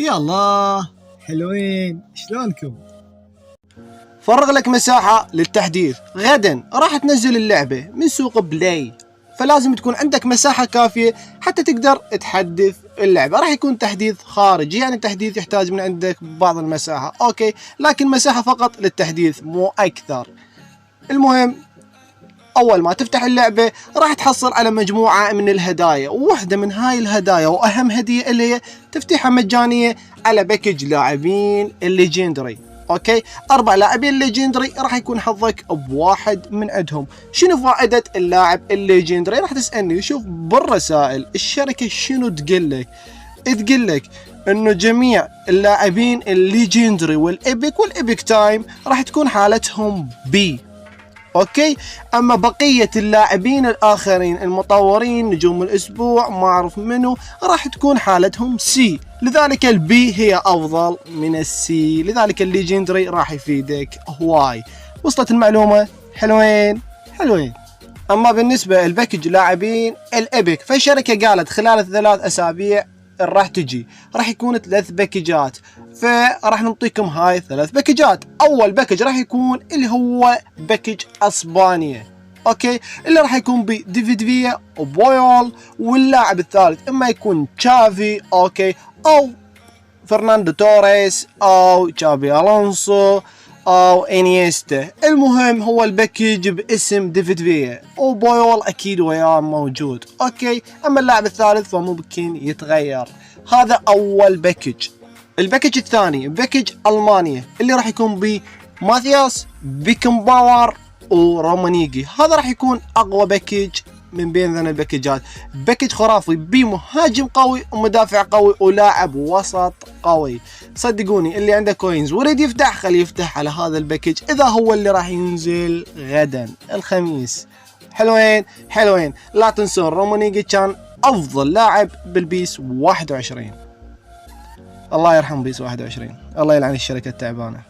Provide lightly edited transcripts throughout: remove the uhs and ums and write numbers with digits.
يا الله حلوين، شلونكم؟ فرغ لك مساحة للتحديث. غدا راح تنزل اللعبة من سوق بلاي، فلازم تكون عندك مساحة كافية حتى تقدر تحدث اللعبة. راح يكون تحديث خارجي، يعني التحديث يحتاج من عندك بعض المساحة، اوكي، لكن مساحة فقط للتحديث مو اكثر. المهم اول ما تفتح اللعبة راح تحصل على مجموعة من الهدايا، وواحدة من هاي الهدايا واهم هدية اللي هي تفتيحها مجانية على باكج لاعبين الليجندري. اوكي، 4 لاعبين ليجندري راح يكون حظك بواحد من عندهم. شنو فائدة اللاعب الليجندري؟ راح تسألني. شوف بالرسائل الشركة شنو تقول لك انه جميع اللاعبين الليجندري والإيبك تايم راح تكون حالتهم بي. اوكي، اما بقية اللاعبين الاخرين المطورين نجوم الاسبوع ما اعرف منو راح تكون حالتهم سي، لذلك البي هي افضل من السي، لذلك الليجندري راح يفيدك هواي. وصلت المعلومة؟ حلوين. اما بالنسبة لباكج لاعبين الإيبك فالشركة قالت خلال 3 اسابيع راح تجي، راح يكون 3 باكجات، فراح نعطيكم هاي 3 باكجات. اول باكج راح يكون اللي هو باكج اسبانيا، اوكي، اللي راح يكون بديفيد فيا وبويول، واللاعب الثالث اما يكون تشافي، اوكي، او فرناندو توريس او تشابي الونسو او انيستا. المهم هو الباكج باسم ديفيد فيا، وبويول اكيد وياه موجود، اوكي. اما اللاعب الثالث فممكن يتغير. هذا اول باكج. الباكج الثاني باكج المانيا اللي راح يكون بماثياس، بيكنباور ورومانيجي. هذا راح يكون اقوى باكج من بين ذن الباكجات، باكج خرافي بمهاجم قوي ومدافع قوي ولاعب وسط قوي. صدقوني اللي عنده كوينز وريد يفتح خليه يفتح على هذا الباكج، اذا هو اللي راح ينزل غدا الخميس. حلوين. لا تنسون رومانيجي كان افضل لاعب بالبيس 21. الله يرحم بيس 21، الله يلعن الشركة التعبانة.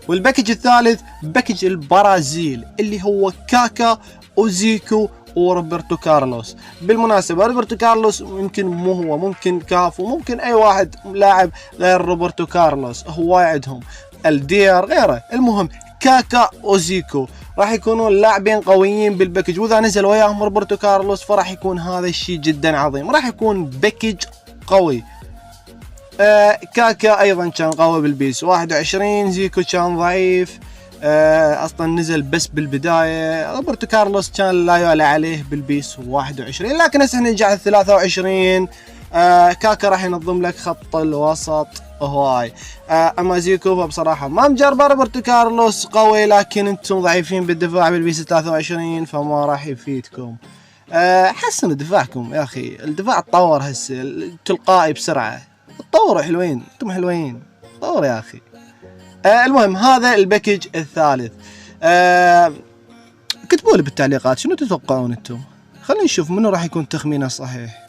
والباكج الثالث باكج البرازيل اللي هو كاكا وزيكو وروبرتو كارلوس. بالمناسبة روبرتو كارلوس يمكن مو هو، ممكن كافو، ممكن اي واحد لاعب غير روبرتو كارلوس، هو عندهم الدير غيره. المهم كاكا وزيكو راح يكونون لاعبين قويين بالباكج، واذا نزل وياهم روبرتو كارلوس فراح يكون هذا الشيء جدا عظيم، راح يكون باكج قوي. كاكا ايضا كان قوي بالبيس 21، زيكو كان ضعيف، اصلا نزل بس بالبدايه. روبرتو كارلوس كان لا يعلى عليه بالبيس 21، لكن هسه احنا نجي على 23. كاكا راح ينظم لك خط الوسط هواي. اما زيكو فبصراحه ما مجربه. روبرتو كارلوس قوي لكن انتم ضعيفين بالدفاع بالبيس 23 فما راح يفيدكم. حسنوا دفاعكم يا اخي، الدفاع تطور هسه تلقائي بسرعه، تطوروا حلوين، انتم حلوين، طور يا اخي. المهم هذا الباكج الثالث. كتبوا لي بالتعليقات شنو تتوقعون انتم، خلينا نشوف منو راح يكون تخمينه صحيح.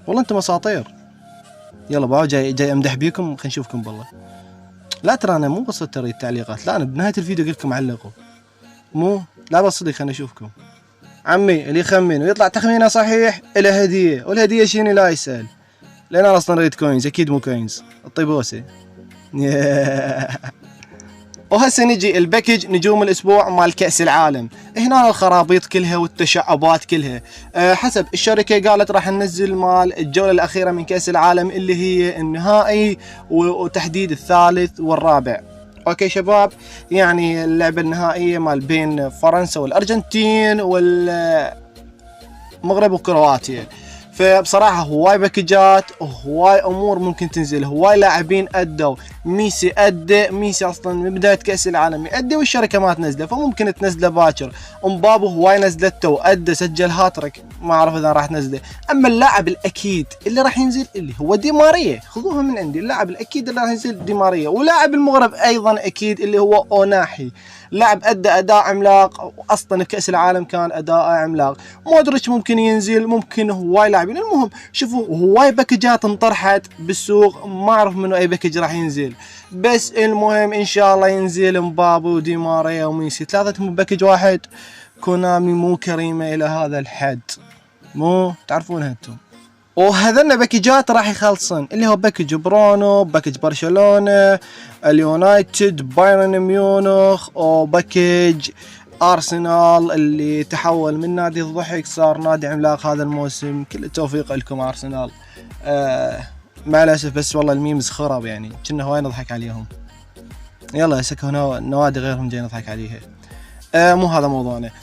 والله انتم اساطير. يلا بقى جاي امدح بيكم، خلينا نشوفكم بالله. لا ترى انا مو بس ترى التعليقات، لا انا بنهايه الفيديو قلت لكم علقوا، مو لا بس صدق. خلينا نشوفكم عمي اللي يخمن ويطلع تخمينه صحيح له هديه، والهديه شنو لا يسال، لان انا اصلا ريد كوينز، اكيد مو كوينز الطيبوسه. وهسه نجي الباكج نجوم الاسبوع مال كأس العالم. هنا الخرابيط كلها والتشعبات كلها حسب الشركة قالت راح ننزل مال الجولة الأخيرة من كأس العالم اللي هي النهائي وتحديد الثالث والرابع. اوكي شباب، يعني اللعبة النهائية مال بين فرنسا والأرجنتين والمغرب وكرواتيا. فبصراحة هواي باكجات وهواي امور ممكن تنزل، هواي لاعبين ادوا. ميسي ادى، ميسي اصلا من بداية كأس العالم يأدي والشركة ما تنزله، فممكن تنزله باكر. امبابو هواي نزلته وادى، سجل هاتريك، ما اعرف اذا راح تنزله. اما اللاعب الاكيد اللي راح ينزل اللي هو دي ماريا، خذوها من عندي، اللاعب الاكيد اللي راح ينزل دي ماريا. ولاعب المغرب ايضا اكيد اللي هو اوناحي، لاعب ادى اداء عملاق، واصلا كأس العالم كان اداء عملاق. مودريتش ممكن ينزل، ممكن هواي لاعبين. المهم شوفوا هواي باكجات انطرحت بالسوق، ما اعرف منو اي باكج راح ينزل، بس المهم ان شاء الله ينزل مبابي ودي ماريا وميسي ثلاثتهم باكج واحد. كونامي مو كريمه الى هذا الحد، مو تعرفونها انتم. وهذن باكجات راح يخلصن، اللي هو باكج برونو، باكج برشلونة، اليونايتد، بايرن ميونخ، وباكج ارسنال اللي تحول من نادي الضحك صار نادي عملاق هذا الموسم. كل التوفيق لكم ارسنال. مع الاسف بس والله الميمز خرب، يعني كنا هواي نضحك عليهم. يلا يسكوا نوادي غيرهم جاي نضحك عليها. مو هذا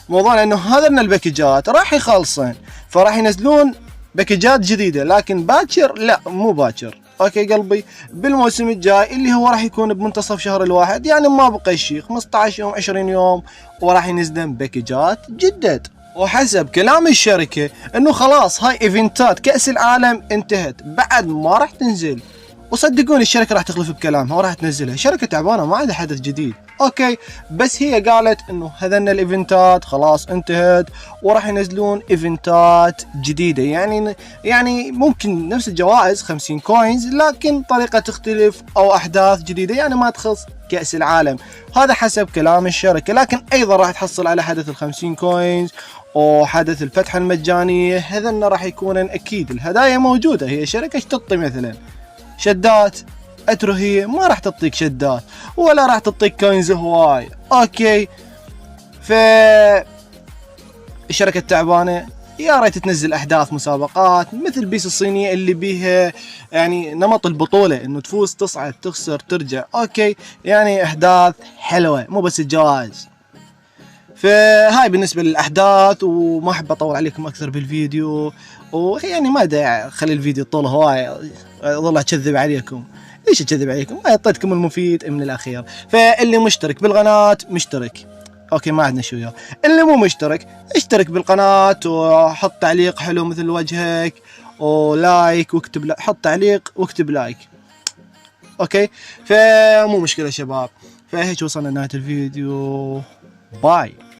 موضوعنا انه هذا الباكجات راح يخلصن، فراح ينزلون باكجات جديدة، لكن باكر لا مو باكر، اوكي قلبي، بالموسم الجاي اللي هو راح يكون بمنتصف شهر الواحد، يعني ما بقى شيء 15 يوم 20 يوم وراح ينزلن باكجات جدد. وحسب كلام الشركة انه خلاص هاي ايفنتات كأس العالم انتهت، بعد ما راح تنزل. وصدقوني الشركة راح تخلف بكلامها وراح تنزلها، شركة تعبانة ما عندها حدث جديد، اوكي، بس هي قالت انه هذن الايفنتات خلاص انتهت وراح ينزلون ايفنتات جديدة، يعني ممكن نفس الجوائز 50 كوينز لكن طريقة تختلف او احداث جديدة، يعني ما تخص كأس العالم. هذا حسب كلام الشركة، لكن ايضا راح تحصل على حدث ال50 كوينز وحدث الفتحة المجانية، هذن راح يكونن اكيد الهدايا موجودة. هي شركة ايش تعطي مثلا؟ شدات؟ اترهي ما راح تعطيك شدات ولا راح تعطيك كوينز هواي، اوكي. ف الشركة التعبانة يا ريت تنزل احداث مسابقات مثل بيس الصينية اللي بيها يعني نمط البطولة، انه تفوز تصعد تخسر ترجع، اوكي، يعني احداث حلوة مو بس الجوائز. فهاي بالنسبة للأحداث، وما أحب أطول عليكم أكثر بالفيديو، ويعني ما داعي أخلي الفيديو طول هواي أظل أكذب عليكم. ليش أكذب عليكم؟ ما أعطيتكم المفيد من الأخير. فاللي مشترك بالقناة مشترك، أوكي ما عندنا شو وياه. اللي مو مشترك اشترك بالقناة وحط تعليق حلو مثل وجهك ولايك واكتب حط تعليق واكتب لايك، أوكي. فمو مشكلة شباب. فهيك وصلنا لنهاية الفيديو. باي.